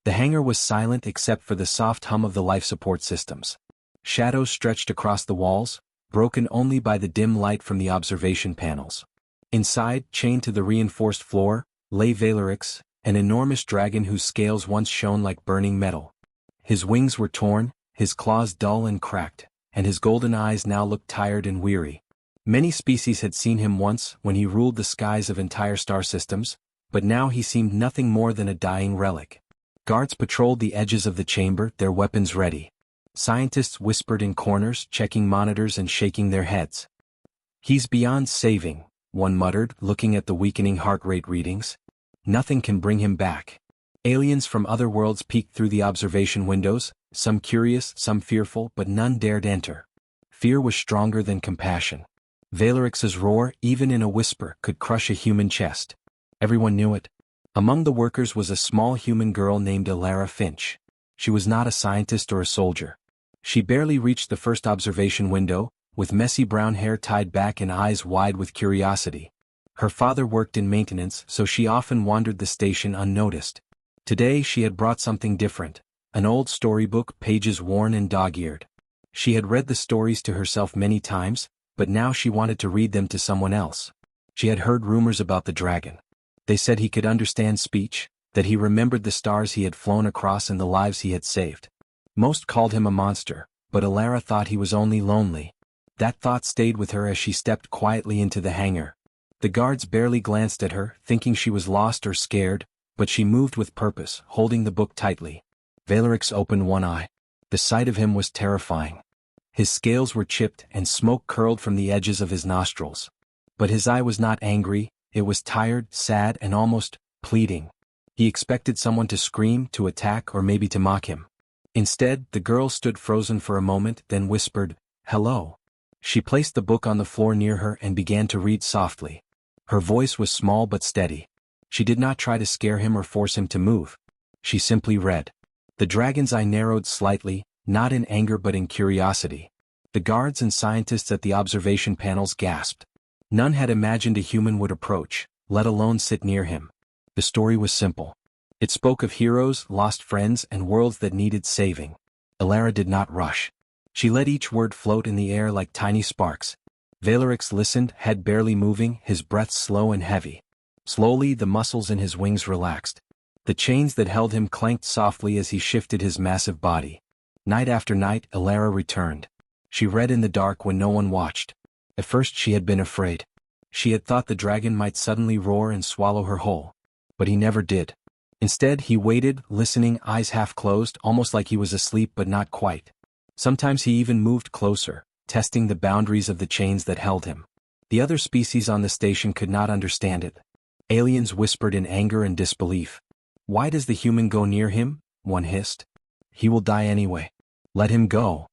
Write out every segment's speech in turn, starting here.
The hangar was silent except for the soft hum of the life support systems. Shadows stretched across the walls, broken only by the dim light from the observation panels. Inside, chained to the reinforced floor, lay Valerix, an enormous dragon whose scales once shone like burning metal. His wings were torn, his claws dull and cracked, and his golden eyes now looked tired and weary. Many species had seen him once when he ruled the skies of entire star systems, but now he seemed nothing more than a dying relic. Guards patrolled the edges of the chamber, their weapons ready. Scientists whispered in corners, checking monitors and shaking their heads. "He's beyond saving," one muttered, looking at the weakening heart rate readings. "Nothing can bring him back." Aliens from other worlds peeked through the observation windows, some curious, some fearful, but none dared enter. Fear was stronger than compassion. Valerix's roar, even in a whisper, could crush a human chest. Everyone knew it. Among the workers was a small human girl named Alara Finch. She was not a scientist or a soldier. She barely reached the first observation window, with messy brown hair tied back and eyes wide with curiosity. Her father worked in maintenance, so she often wandered the station unnoticed. Today she had brought something different, an old storybook, pages worn and dog-eared. She had read the stories to herself many times, but now she wanted to read them to someone else. She had heard rumors about the dragon. They said he could understand speech, that he remembered the stars he had flown across and the lives he had saved. Most called him a monster, but Alara thought he was only lonely. That thought stayed with her as she stepped quietly into the hangar. The guards barely glanced at her, thinking she was lost or scared, but she moved with purpose, holding the book tightly. Valerix opened one eye. The sight of him was terrifying. His scales were chipped and smoke curled from the edges of his nostrils. But his eye was not angry, it was tired, sad, and almost pleading. He expected someone to scream, to attack, or maybe to mock him. Instead, the girl stood frozen for a moment, then whispered, "Hello." She placed the book on the floor near her and began to read softly. Her voice was small but steady. She did not try to scare him or force him to move. She simply read. The dragon's eye narrowed slightly, not in anger but in curiosity. The guards and scientists at the observation panels gasped. None had imagined a human would approach, let alone sit near him. The story was simple. It spoke of heroes, lost friends, and worlds that needed saving. Alara did not rush. She let each word float in the air like tiny sparks. Valerix listened, head barely moving, his breath slow and heavy. Slowly, the muscles in his wings relaxed. The chains that held him clanked softly as he shifted his massive body. Night after night, Alara returned. She read in the dark when no one watched. At first she had been afraid. She had thought the dragon might suddenly roar and swallow her whole. But he never did. Instead, he waited, listening, eyes half closed, almost like he was asleep but not quite. Sometimes he even moved closer, testing the boundaries of the chains that held him. The other species on the station could not understand it. Aliens whispered in anger and disbelief. "Why does the human go near him?" one hissed. "He will die anyway. Let him go."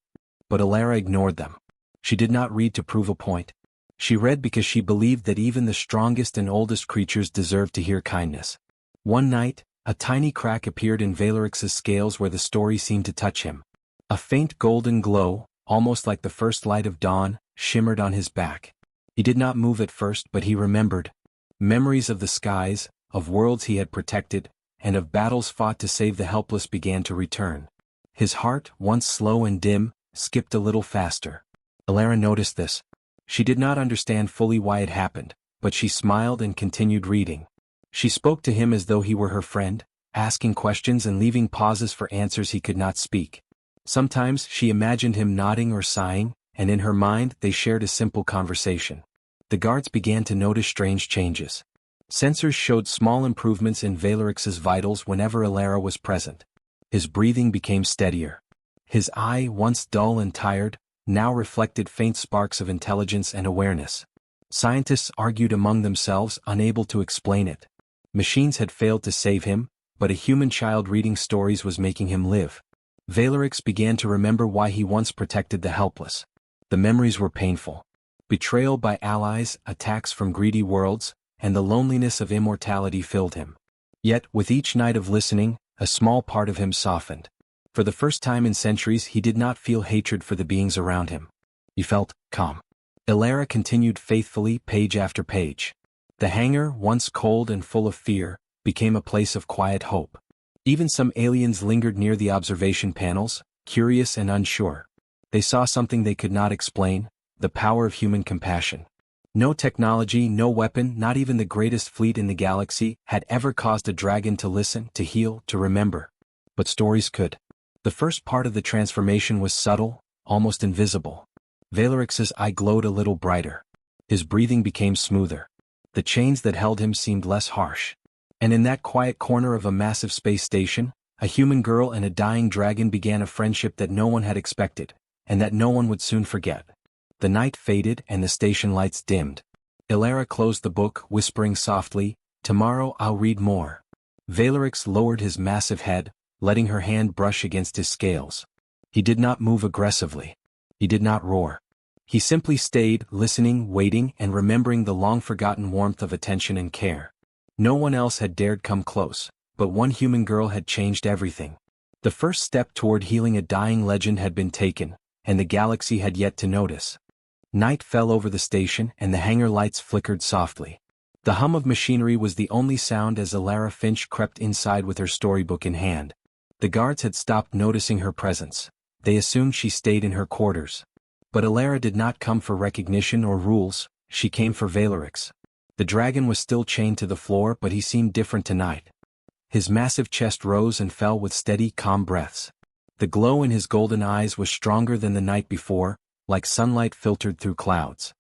But Alara ignored them. She did not read to prove a point. She read because she believed that even the strongest and oldest creatures deserved to hear kindness. One night, a tiny crack appeared in Valerix's scales where the story seemed to touch him. A faint golden glow, almost like the first light of dawn, shimmered on his back. He did not move at first, but he remembered. Memories of the skies, of worlds he had protected, and of battles fought to save the helpless began to return. His heart, once slow and dim, skipped a little faster. Alara noticed this. She did not understand fully why it happened, but she smiled and continued reading. She spoke to him as though he were her friend, asking questions and leaving pauses for answers he could not speak. Sometimes she imagined him nodding or sighing, and in her mind they shared a simple conversation. The guards began to notice strange changes. Sensors showed small improvements in Valerix's vitals whenever Alara was present. His breathing became steadier. His eye, once dull and tired, now reflected faint sparks of intelligence and awareness. Scientists argued among themselves, unable to explain it. Machines had failed to save him, but a human child reading stories was making him live. Valerix began to remember why he once protected the helpless. The memories were painful. Betrayal by allies, attacks from greedy worlds, and the loneliness of immortality filled him. Yet, with each night of listening, a small part of him softened. For the first time in centuries he did not feel hatred for the beings around him. He felt calm. Alara continued faithfully, page after page. The hangar, once cold and full of fear, became a place of quiet hope. Even some aliens lingered near the observation panels, curious and unsure. They saw something they could not explain, the power of human compassion. No technology, no weapon, not even the greatest fleet in the galaxy, had ever caused a dragon to listen, to heal, to remember. But stories could. The first part of the transformation was subtle, almost invisible. Valerix's eye glowed a little brighter. His breathing became smoother. The chains that held him seemed less harsh. And in that quiet corner of a massive space station, a human girl and a dying dragon began a friendship that no one had expected, and that no one would soon forget. The night faded and the station lights dimmed. Ilara closed the book, whispering softly, "Tomorrow I'll read more." Valerix lowered his massive head, letting her hand brush against his scales. He did not move aggressively. He did not roar. He simply stayed, listening, waiting, and remembering the long-forgotten warmth of attention and care. No one else had dared come close, but one human girl had changed everything. The first step toward healing a dying legend had been taken, and the galaxy had yet to notice. Night fell over the station and the hangar lights flickered softly. The hum of machinery was the only sound as Ilara Finch crept inside with her storybook in hand. The guards had stopped noticing her presence. They assumed she stayed in her quarters. But Ilara did not come for recognition or rules, she came for Valerix. The dragon was still chained to the floor, but he seemed different tonight. His massive chest rose and fell with steady, calm breaths. The glow in his golden eyes was stronger than the night before, like sunlight filtered through clouds.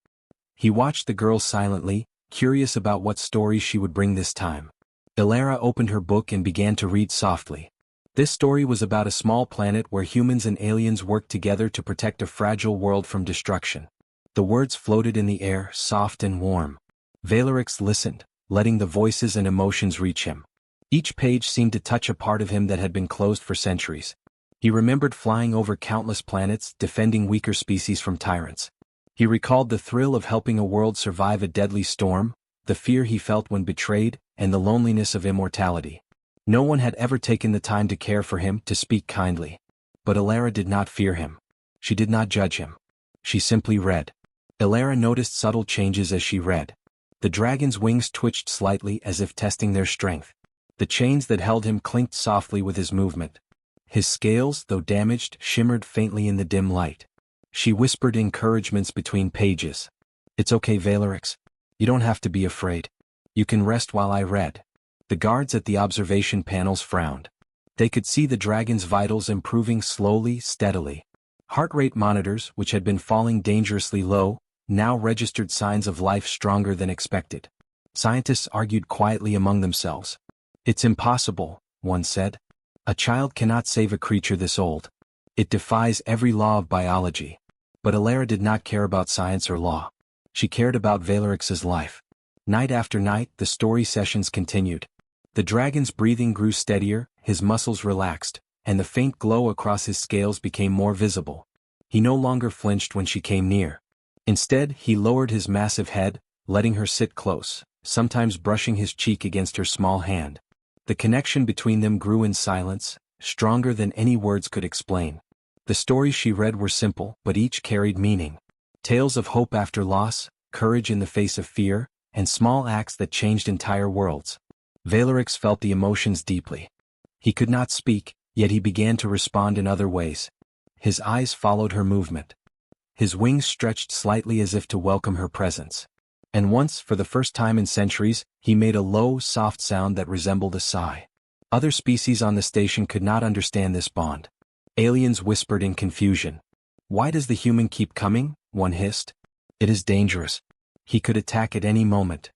He watched the girl silently, curious about what story she would bring this time. Ilara opened her book and began to read softly. This story was about a small planet where humans and aliens worked together to protect a fragile world from destruction. The words floated in the air, soft and warm. Valerix listened, letting the voices and emotions reach him. Each page seemed to touch a part of him that had been closed for centuries. He remembered flying over countless planets, defending weaker species from tyrants. He recalled the thrill of helping a world survive a deadly storm, the fear he felt when betrayed, and the loneliness of immortality. No one had ever taken the time to care for him, to speak kindly. But Ilara did not fear him. She did not judge him. She simply read. Ilara noticed subtle changes as she read. The dragon's wings twitched slightly as if testing their strength. The chains that held him clinked softly with his movement. His scales, though damaged, shimmered faintly in the dim light. She whispered encouragements between pages. "It's okay, Valerix. You don't have to be afraid. You can rest while I read." The guards at the observation panels frowned. They could see the dragon's vitals improving slowly, steadily. Heart rate monitors, which had been falling dangerously low, now registered signs of life stronger than expected. Scientists argued quietly among themselves. "It's impossible," one said. "A child cannot save a creature this old. It defies every law of biology." But Ilara did not care about science or law. She cared about Valerix's life. Night after night, the story sessions continued. The dragon's breathing grew steadier, his muscles relaxed, and the faint glow across his scales became more visible. He no longer flinched when she came near. Instead, he lowered his massive head, letting her sit close, sometimes brushing his cheek against her small hand. The connection between them grew in silence, stronger than any words could explain. The stories she read were simple, but each carried meaning. Tales of hope after loss, courage in the face of fear, and small acts that changed entire worlds. Valerix felt the emotions deeply. He could not speak, yet he began to respond in other ways. His eyes followed her movement. His wings stretched slightly as if to welcome her presence. And once, for the first time in centuries, he made a low, soft sound that resembled a sigh. Other species on the station could not understand this bond. Aliens whispered in confusion. "Why does the human keep coming?" one hissed. "It is dangerous. He could attack at any moment."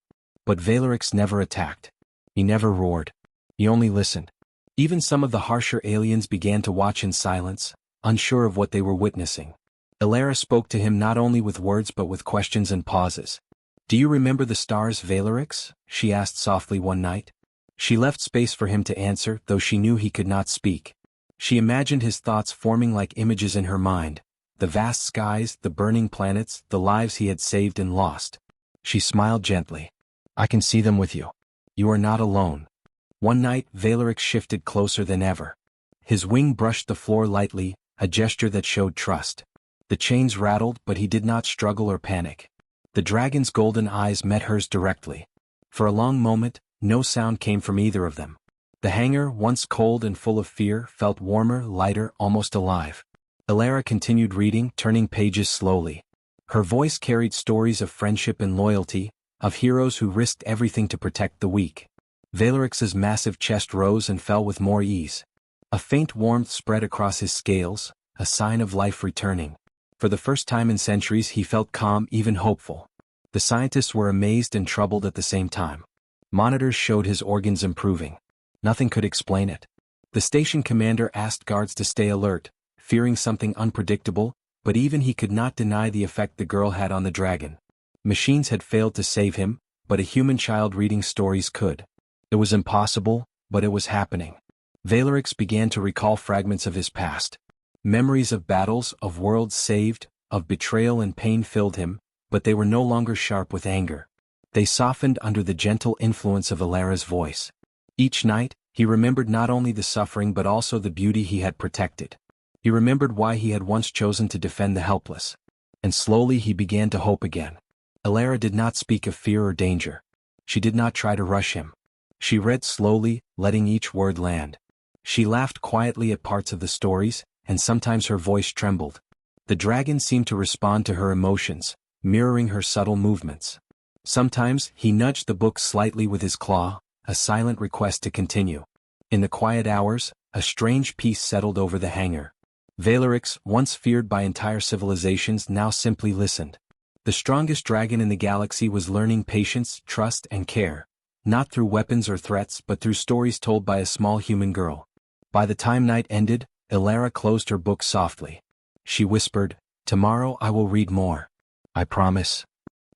But Valerix never attacked. He never roared. He only listened. Even some of the harsher aliens began to watch in silence, unsure of what they were witnessing. Ilara spoke to him not only with words but with questions and pauses. "Do you remember the stars, Valerix?" she asked softly one night. She left space for him to answer, though she knew he could not speak. She imagined his thoughts forming like images in her mind, the vast skies, the burning planets, the lives he had saved and lost. She smiled gently. "I can see them with you. You are not alone." One night, Valerix shifted closer than ever. His wing brushed the floor lightly, a gesture that showed trust. The chains rattled, but he did not struggle or panic. The dragon's golden eyes met hers directly. For a long moment, no sound came from either of them. The hangar, once cold and full of fear, felt warmer, lighter, almost alive. Elara continued reading, turning pages slowly. Her voice carried stories of friendship and loyalty, of heroes who risked everything to protect the weak. Valerix's massive chest rose and fell with more ease. A faint warmth spread across his scales, a sign of life returning. For the first time in centuries he felt calm, even hopeful. The scientists were amazed and troubled at the same time. Monitors showed his organs improving. Nothing could explain it. The station commander asked guards to stay alert, fearing something unpredictable, but even he could not deny the effect the girl had on the dragon. Machines had failed to save him, but a human child reading stories could. It was impossible, but it was happening. Valerix began to recall fragments of his past. Memories of battles, of worlds saved, of betrayal and pain filled him, but they were no longer sharp with anger. They softened under the gentle influence of Elara's voice. Each night, he remembered not only the suffering but also the beauty he had protected. He remembered why he had once chosen to defend the helpless. And slowly he began to hope again. Elara did not speak of fear or danger. She did not try to rush him. She read slowly, letting each word land. She laughed quietly at parts of the stories, and sometimes her voice trembled. The dragon seemed to respond to her emotions, mirroring her subtle movements. Sometimes he nudged the book slightly with his claw, a silent request to continue. In the quiet hours, a strange peace settled over the hangar. Valerix, once feared by entire civilizations, now simply listened. The strongest dragon in the galaxy was learning patience, trust, and care. Not through weapons or threats but through stories told by a small human girl. By the time night ended, Elara closed her book softly. She whispered, "Tomorrow I will read more. I promise."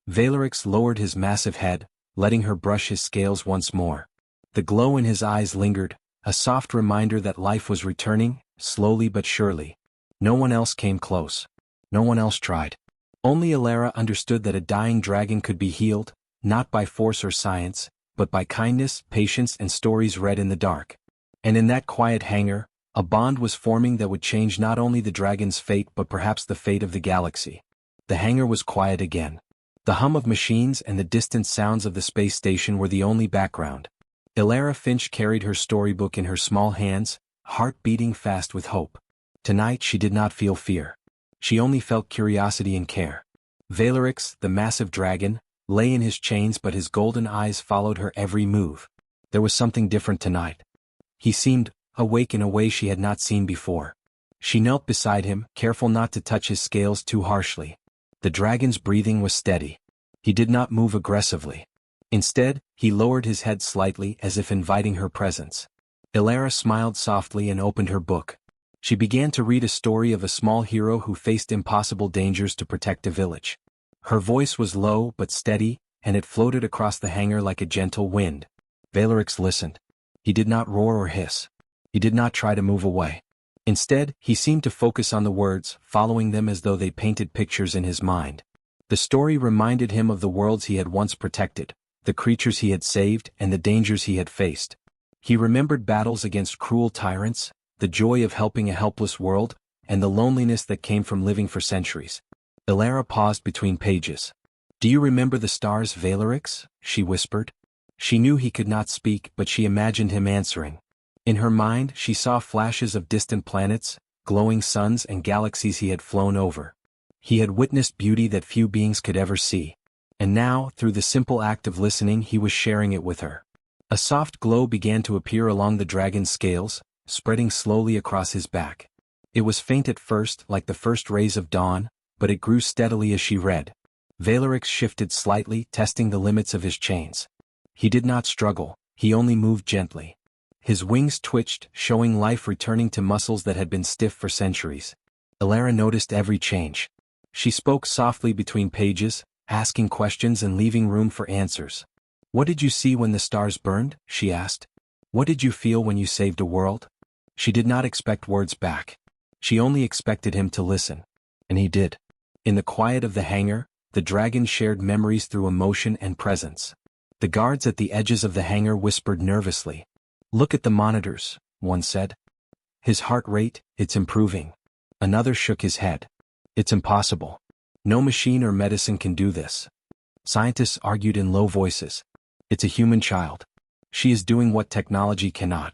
Valerix lowered his massive head, letting her brush his scales once more. The glow in his eyes lingered, a soft reminder that life was returning, slowly but surely. No one else came close. No one else tried. Only Elara understood that a dying dragon could be healed, not by force or science, but by kindness, patience, and stories read in the dark. And in that quiet hangar, a bond was forming that would change not only the dragon's fate but perhaps the fate of the galaxy. The hangar was quiet again. The hum of machines and the distant sounds of the space station were the only background. Elara Finch carried her storybook in her small hands, heart beating fast with hope. Tonight she did not feel fear. She only felt curiosity and care. Valerix, the massive dragon, lay in his chains but his golden eyes followed her every move. There was something different tonight. He seemed awake in a way she had not seen before. She knelt beside him, careful not to touch his scales too harshly. The dragon's breathing was steady. He did not move aggressively. Instead, he lowered his head slightly as if inviting her presence. Elara smiled softly and opened her book. She began to read a story of a small hero who faced impossible dangers to protect a village. Her voice was low but steady, and it floated across the hangar like a gentle wind. Valerix listened. He did not roar or hiss. He did not try to move away. Instead, he seemed to focus on the words, following them as though they painted pictures in his mind. The story reminded him of the worlds he had once protected, the creatures he had saved, and the dangers he had faced. He remembered battles against cruel tyrants, the joy of helping a helpless world, and the loneliness that came from living for centuries. Elara paused between pages. "Do you remember the stars, Valerix?" she whispered. She knew he could not speak, but she imagined him answering. In her mind, she saw flashes of distant planets, glowing suns and galaxies he had flown over. He had witnessed beauty that few beings could ever see. And now, through the simple act of listening, he was sharing it with her. A soft glow began to appear along the dragon's scales, spreading slowly across his back. It was faint at first, like the first rays of dawn, but it grew steadily as she read. Valerix shifted slightly, testing the limits of his chains. He did not struggle, he only moved gently. His wings twitched, showing life returning to muscles that had been stiff for centuries. Elara noticed every change. She spoke softly between pages, asking questions and leaving room for answers. "What did you see when the stars burned?" she asked. "What did you feel when you saved a world?" She did not expect words back. She only expected him to listen. And he did. In the quiet of the hangar, the dragon shared memories through emotion and presence. The guards at the edges of the hangar whispered nervously. "Look at the monitors," one said. "His heart rate, it's improving." Another shook his head. "It's impossible. No machine or medicine can do this." Scientists argued in low voices. "It's a human child." She is doing what technology cannot.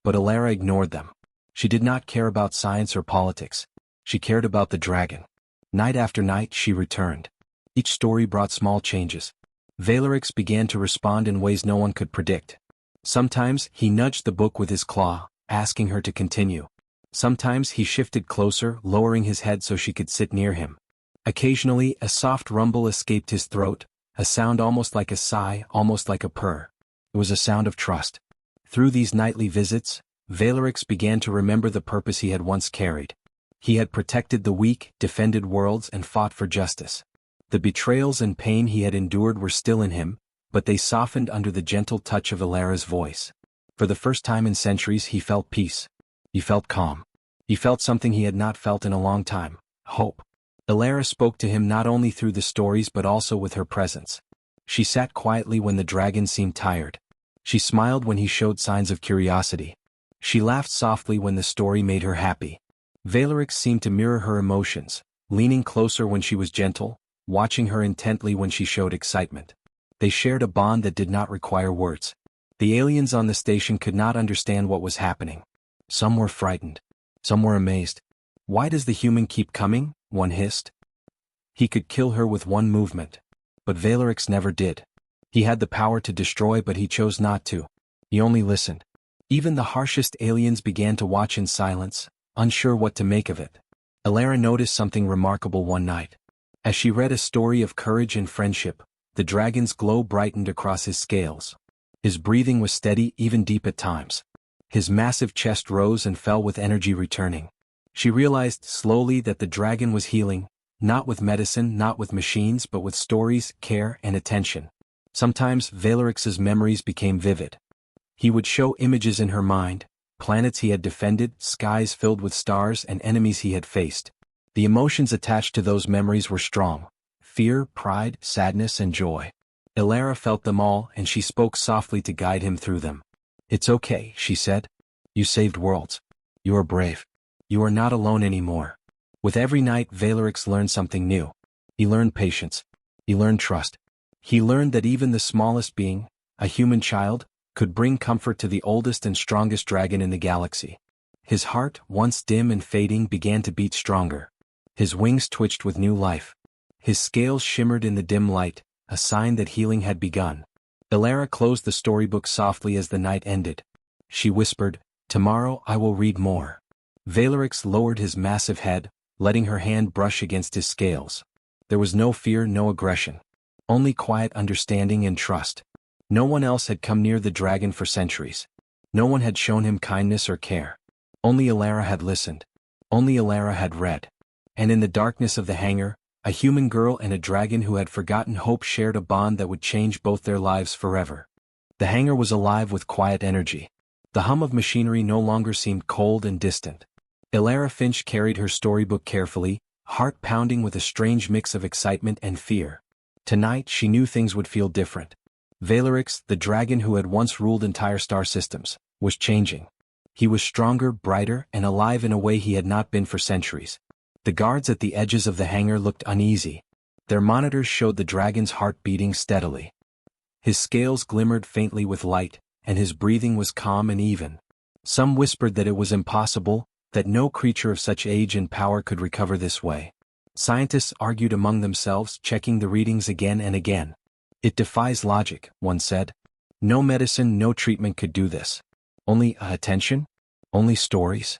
But Alara ignored them. She did not care about science or politics. She cared about the dragon. Night after night she returned. Each story brought small changes. Valerix began to respond in ways no one could predict. Sometimes he nudged the book with his claw, asking her to continue. Sometimes he shifted closer, lowering his head so she could sit near him. Occasionally a soft rumble escaped his throat, a sound almost like a sigh, almost like a purr. It was a sound of trust. Through these nightly visits, Valerix began to remember the purpose he had once carried. He had protected the weak, defended worlds, and fought for justice. The betrayals and pain he had endured were still in him, but they softened under the gentle touch of Alara's voice. For the first time in centuries he felt peace. He felt calm. He felt something he had not felt in a long time: hope. Alara spoke to him not only through the stories but also with her presence. She sat quietly when the dragon seemed tired. She smiled when he showed signs of curiosity. She laughed softly when the story made her happy. Valerix seemed to mirror her emotions, leaning closer when she was gentle, watching her intently when she showed excitement. They shared a bond that did not require words. The aliens on the station could not understand what was happening. Some were frightened. Some were amazed. "Why does the human keep coming?" one hissed. He could kill her with one movement. But Valerix never did. He had the power to destroy, but he chose not to. He only listened. Even the harshest aliens began to watch in silence, unsure what to make of it. Alara noticed something remarkable one night. As she read a story of courage and friendship, the dragon's glow brightened across his scales. His breathing was steady, even deep at times. His massive chest rose and fell with energy returning. She realized slowly that the dragon was healing, not with medicine, not with machines, but with stories, care, and attention. Sometimes Valerix's memories became vivid. He would show images in her mind, planets he had defended, skies filled with stars, and enemies he had faced. The emotions attached to those memories were strong: fear, pride, sadness, and joy. Alara felt them all, and she spoke softly to guide him through them. "It's okay," she said. "You saved worlds. You are brave. You are not alone anymore." With every night Valerix learned something new. He learned patience. He learned trust. He learned that even the smallest being, a human child, could bring comfort to the oldest and strongest dragon in the galaxy. His heart, once dim and fading, began to beat stronger. His wings twitched with new life. His scales shimmered in the dim light, a sign that healing had begun. Alara closed the storybook softly as the night ended. She whispered, "Tomorrow I will read more." Valerix lowered his massive head, letting her hand brush against his scales. There was no fear, no aggression. Only quiet understanding and trust. No one else had come near the dragon for centuries. No one had shown him kindness or care. Only Alara had listened. Only Alara had read. And in the darkness of the hangar, a human girl and a dragon who had forgotten hope shared a bond that would change both their lives forever. The hangar was alive with quiet energy. The hum of machinery no longer seemed cold and distant. Alara Finch carried her storybook carefully, heart pounding with a strange mix of excitement and fear. Tonight she knew things would feel different. Valerix, the dragon who had once ruled entire star systems, was changing. He was stronger, brighter, and alive in a way he had not been for centuries. The guards at the edges of the hangar looked uneasy. Their monitors showed the dragon's heart beating steadily. His scales glimmered faintly with light, and his breathing was calm and even. Some whispered that it was impossible, that no creature of such age and power could recover this way. Scientists argued among themselves, checking the readings again and again. "It defies logic," one said. "No medicine, no treatment could do this. Only attention? Only stories?"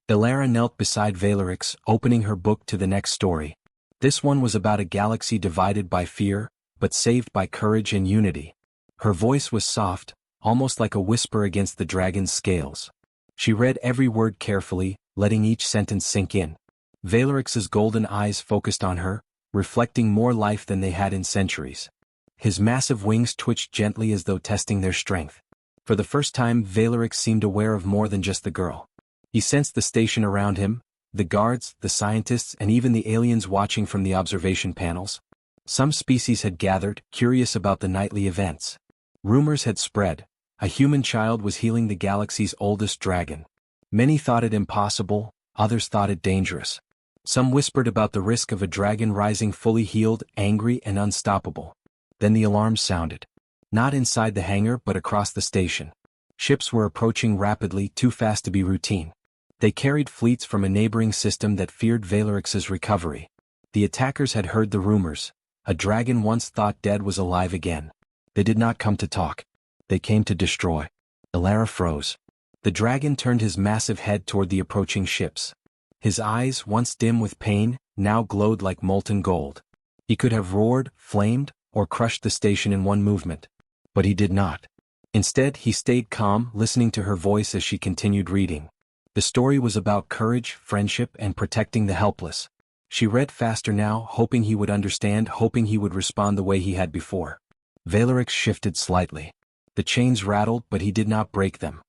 Alara knelt beside Valerix, opening her book to the next story. This one was about a galaxy divided by fear, but saved by courage and unity. Her voice was soft, almost like a whisper against the dragon's scales. She read every word carefully, letting each sentence sink in. Valerix's golden eyes focused on her, reflecting more life than they had in centuries. His massive wings twitched gently as though testing their strength. For the first time Valerix seemed aware of more than just the girl. He sensed the station around him, the guards, the scientists, and even the aliens watching from the observation panels. Some species had gathered, curious about the nightly events. Rumors had spread. A human child was healing the galaxy's oldest dragon. Many thought it impossible, others thought it dangerous. Some whispered about the risk of a dragon rising fully healed, angry, and unstoppable. Then the alarm sounded. Not inside the hangar but across the station. Ships were approaching rapidly, too fast to be routine. They carried fleets from a neighboring system that feared Valerix's recovery. The attackers had heard the rumors. A dragon once thought dead was alive again. They did not come to talk. They came to destroy. Elara froze. The dragon turned his massive head toward the approaching ships. His eyes, once dim with pain, now glowed like molten gold. He could have roared, flamed, or crushed the station in one movement. But he did not. Instead, he stayed calm, listening to her voice as she continued reading. The story was about courage, friendship, and protecting the helpless. She read faster now, hoping he would understand, hoping he would respond the way he had before. Valerix shifted slightly. The chains rattled, but he did not break them.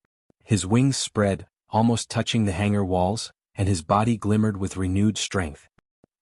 His wings spread, almost touching the hangar walls, and his body glimmered with renewed strength.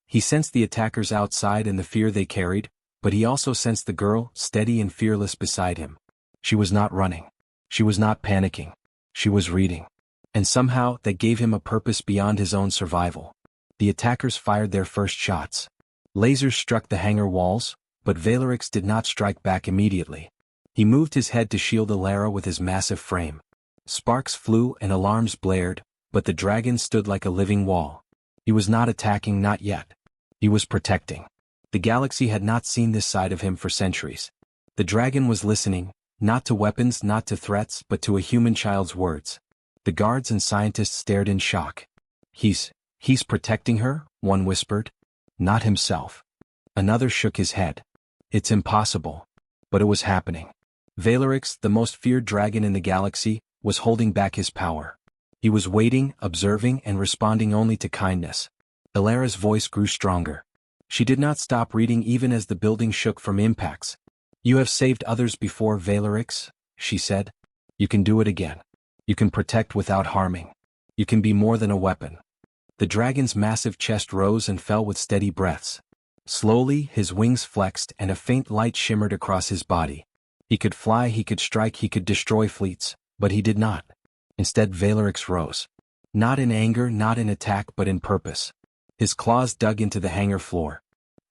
He sensed the attackers outside and the fear they carried, but he also sensed the girl, steady and fearless beside him. She was not running. She was not panicking. She was reading. And somehow, that gave him a purpose beyond his own survival. The attackers fired their first shots. Lasers struck the hangar walls, but Valerix did not strike back immediately. He moved his head to shield Elara with his massive frame. Sparks flew and alarms blared, but the dragon stood like a living wall. He was not attacking, not yet. He was protecting. The galaxy had not seen this side of him for centuries. The dragon was listening, not to weapons, not to threats, but to a human child's words. The guards and scientists stared in shock. He's protecting her, one whispered. Not himself. Another shook his head. It's impossible. But it was happening. Valerix, the most feared dragon in the galaxy, was holding back his power. He was waiting, observing, and responding only to kindness. Elara's voice grew stronger. She did not stop reading even as the building shook from impacts. You have saved others before, Valerix, she said. You can do it again. You can protect without harming. You can be more than a weapon. The dragon's massive chest rose and fell with steady breaths. Slowly, his wings flexed and a faint light shimmered across his body. He could fly, he could strike, he could destroy fleets, but he did not. Instead, Valerix rose. Not in anger, not in attack, but in purpose. His claws dug into the hangar floor.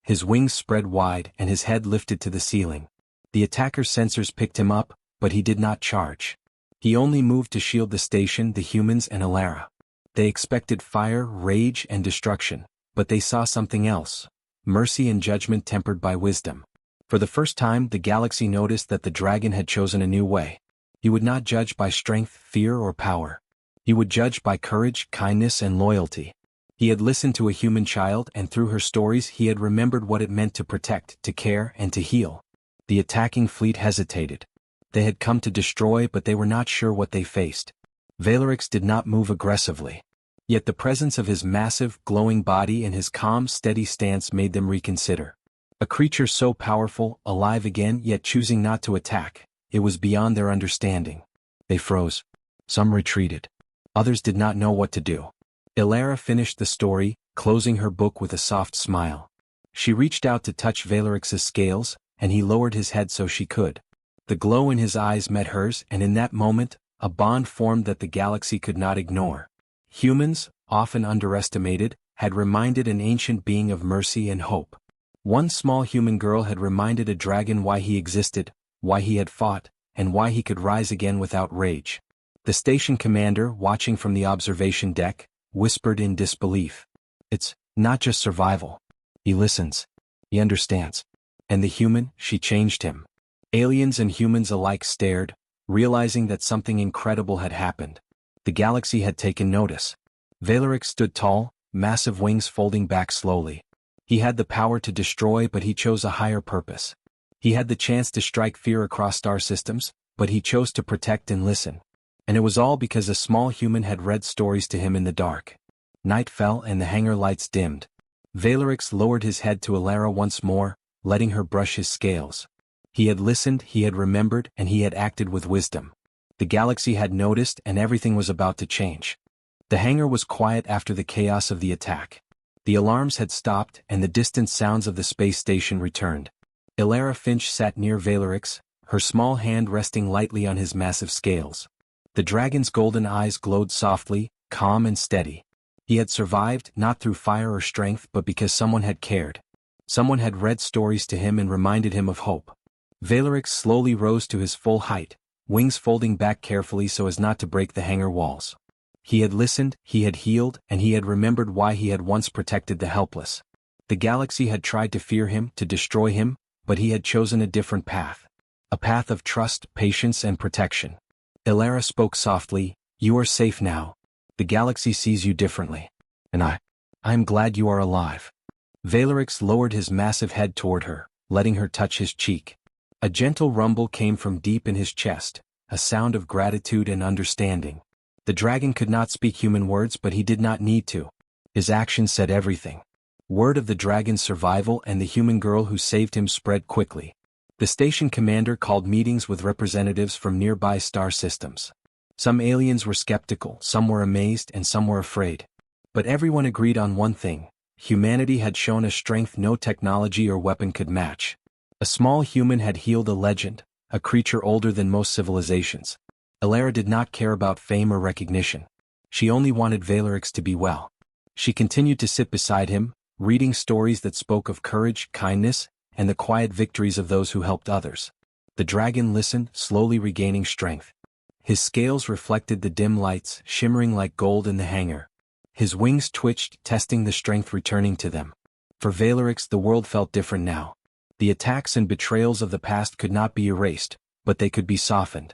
His wings spread wide and his head lifted to the ceiling. The attacker's sensors picked him up, but he did not charge. He only moved to shield the station, the humans, and Elara. They expected fire, rage, and destruction, but they saw something else. Mercy and judgment tempered by wisdom. For the first time, the galaxy noticed that the dragon had chosen a new way. He would not judge by strength, fear, or power. He would judge by courage, kindness, and loyalty. He had listened to a human child, and through her stories he had remembered what it meant to protect, to care, and to heal. The attacking fleet hesitated. They had come to destroy, but they were not sure what they faced. Valerix did not move aggressively. Yet the presence of his massive, glowing body and his calm, steady stance made them reconsider. A creature so powerful, alive again, yet choosing not to attack, it was beyond their understanding. They froze. Some retreated. Others did not know what to do. Elara finished the story, closing her book with a soft smile. She reached out to touch Valerix's scales, and he lowered his head so she could. The glow in his eyes met hers, and in that moment, a bond formed that the galaxy could not ignore. Humans, often underestimated, had reminded an ancient being of mercy and hope. One small human girl had reminded a dragon why he existed, why he had fought, and why he could rise again without rage. The station commander, watching from the observation deck, whispered in disbelief. It's not just survival. He listens. He understands. And the human, she changed him. Aliens and humans alike stared, realizing that something incredible had happened. The galaxy had taken notice. Valerix stood tall, massive wings folding back slowly. He had the power to destroy, but he chose a higher purpose. He had the chance to strike fear across star systems, but he chose to protect and listen. And it was all because a small human had read stories to him in the dark. Night fell and the hangar lights dimmed. Valerix lowered his head to Elara once more, letting her brush his scales. He had listened, he had remembered, and he had acted with wisdom. The galaxy had noticed, and everything was about to change. The hangar was quiet after the chaos of the attack. The alarms had stopped, and the distant sounds of the space station returned. Elara Finch sat near Valerix, her small hand resting lightly on his massive scales. The dragon's golden eyes glowed softly, calm and steady. He had survived, not through fire or strength, but because someone had cared. Someone had read stories to him and reminded him of hope. Valerix slowly rose to his full height, wings folding back carefully so as not to break the hangar walls. He had listened, he had healed, and he had remembered why he had once protected the helpless. The galaxy had tried to fear him, to destroy him, but he had chosen a different path. A path of trust, patience, and protection. Elara spoke softly, "You are safe now. The galaxy sees you differently. And I am glad you are alive." Valerix lowered his massive head toward her, letting her touch his cheek. A gentle rumble came from deep in his chest, a sound of gratitude and understanding. The dragon could not speak human words, but he did not need to. His actions said everything. Word of the dragon's survival and the human girl who saved him spread quickly. The station commander called meetings with representatives from nearby star systems. Some aliens were skeptical, some were amazed, and some were afraid. But everyone agreed on one thing: humanity had shown a strength no technology or weapon could match. A small human had healed a legend, a creature older than most civilizations. Elara did not care about fame or recognition. She only wanted Valerix to be well. She continued to sit beside him, reading stories that spoke of courage, kindness, and the quiet victories of those who helped others. The dragon listened, slowly regaining strength. His scales reflected the dim lights, shimmering like gold in the hangar. His wings twitched, testing the strength returning to them. For Valerix, the world felt different now. The attacks and betrayals of the past could not be erased, but they could be softened.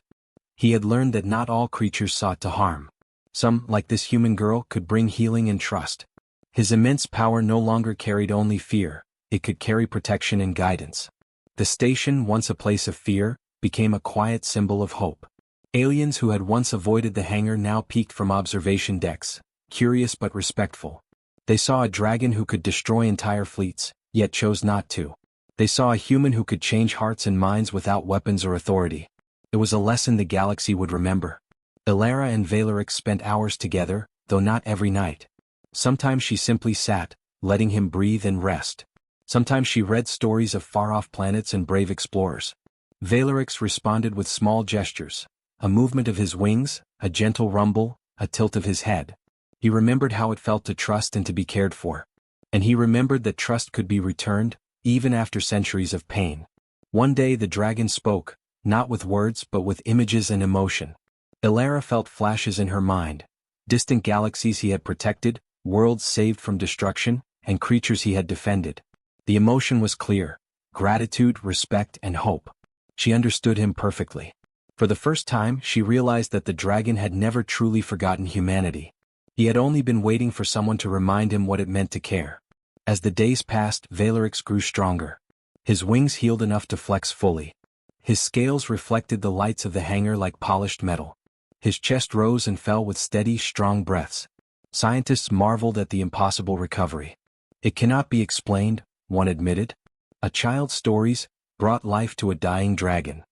He had learned that not all creatures sought to harm. Some, like this human girl, could bring healing and trust. His immense power no longer carried only fear, it could carry protection and guidance. The station, once a place of fear, became a quiet symbol of hope. Aliens who had once avoided the hangar now peeked from observation decks, curious but respectful. They saw a dragon who could destroy entire fleets, yet chose not to. They saw a human who could change hearts and minds without weapons or authority. It was a lesson the galaxy would remember. Elara and Valerix spent hours together, though not every night. Sometimes she simply sat, letting him breathe and rest. Sometimes she read stories of far-off planets and brave explorers. Valerix responded with small gestures, a movement of his wings, a gentle rumble, a tilt of his head. He remembered how it felt to trust and to be cared for. And he remembered that trust could be returned, even after centuries of pain. One day the dragon spoke, not with words but with images and emotion. Elara felt flashes in her mind, distant galaxies he had protected, worlds saved from destruction, and creatures he had defended. The emotion was clear: gratitude, respect, and hope. She understood him perfectly. For the first time, she realized that the dragon had never truly forgotten humanity. He had only been waiting for someone to remind him what it meant to care. As the days passed, Valerix grew stronger. His wings healed enough to flex fully. His scales reflected the lights of the hangar like polished metal. His chest rose and fell with steady, strong breaths. Scientists marveled at the impossible recovery. "It cannot be explained," one admitted. A child's stories brought life to a dying dragon.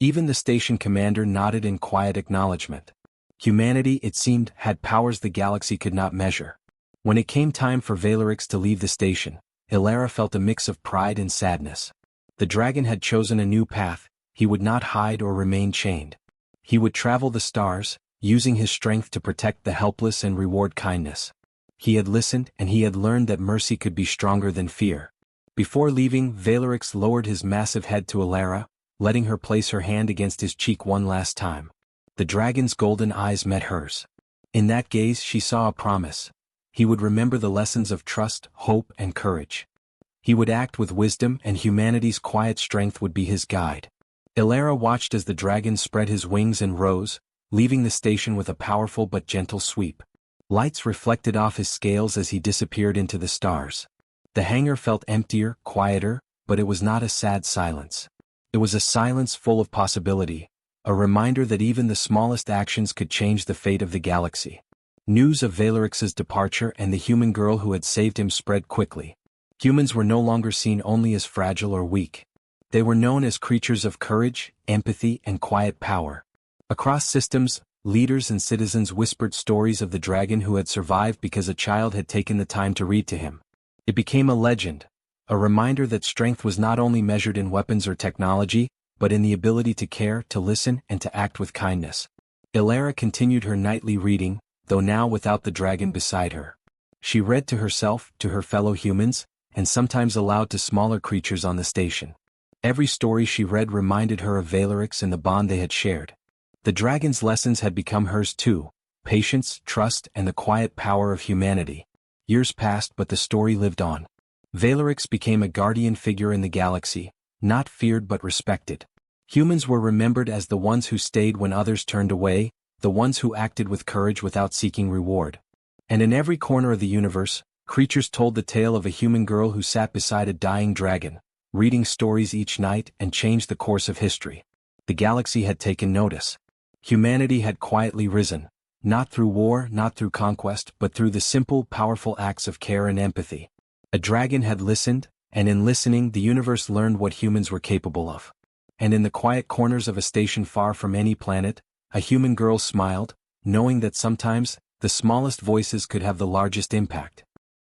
Even the station commander nodded in quiet acknowledgement. Humanity, it seemed, had powers the galaxy could not measure. When it came time for Valerix to leave the station, Elara felt a mix of pride and sadness. The dragon had chosen a new path. He would not hide or remain chained. He would travel the stars, using his strength to protect the helpless and reward kindness. He had listened, and he had learned that mercy could be stronger than fear. Before leaving, Valerix lowered his massive head to Elara, letting her place her hand against his cheek one last time. The dragon's golden eyes met hers. In that gaze she saw a promise. He would remember the lessons of trust, hope, and courage. He would act with wisdom, and humanity's quiet strength would be his guide. Elara watched as the dragon spread his wings and rose, leaving the station with a powerful but gentle sweep. Lights reflected off his scales as he disappeared into the stars. The hangar felt emptier, quieter, but it was not a sad silence. It was a silence full of possibility, a reminder that even the smallest actions could change the fate of the galaxy. News of Valerix's departure and the human girl who had saved him spread quickly. Humans were no longer seen only as fragile or weak. They were known as creatures of courage, empathy, and quiet power. Across systems, leaders and citizens whispered stories of the dragon who had survived because a child had taken the time to read to him. It became a legend, a reminder that strength was not only measured in weapons or technology, but in the ability to care, to listen, and to act with kindness. Elara continued her nightly reading, though now without the dragon beside her. She read to herself, to her fellow humans, and sometimes aloud to smaller creatures on the station. Every story she read reminded her of Valerix and the bond they had shared. The dragon's lessons had become hers too: patience, trust, and the quiet power of humanity. Years passed, but the story lived on. Valerix became a guardian figure in the galaxy, not feared but respected. Humans were remembered as the ones who stayed when others turned away, the ones who acted with courage without seeking reward. And in every corner of the universe, creatures told the tale of a human girl who sat beside a dying dragon, reading stories each night, and changed the course of history. The galaxy had taken notice. Humanity had quietly risen, not through war, not through conquest, but through the simple, powerful acts of care and empathy. A dragon had listened, and in listening the universe learned what humans were capable of. And in the quiet corners of a station far from any planet, a human girl smiled, knowing that sometimes, the smallest voices could have the largest impact.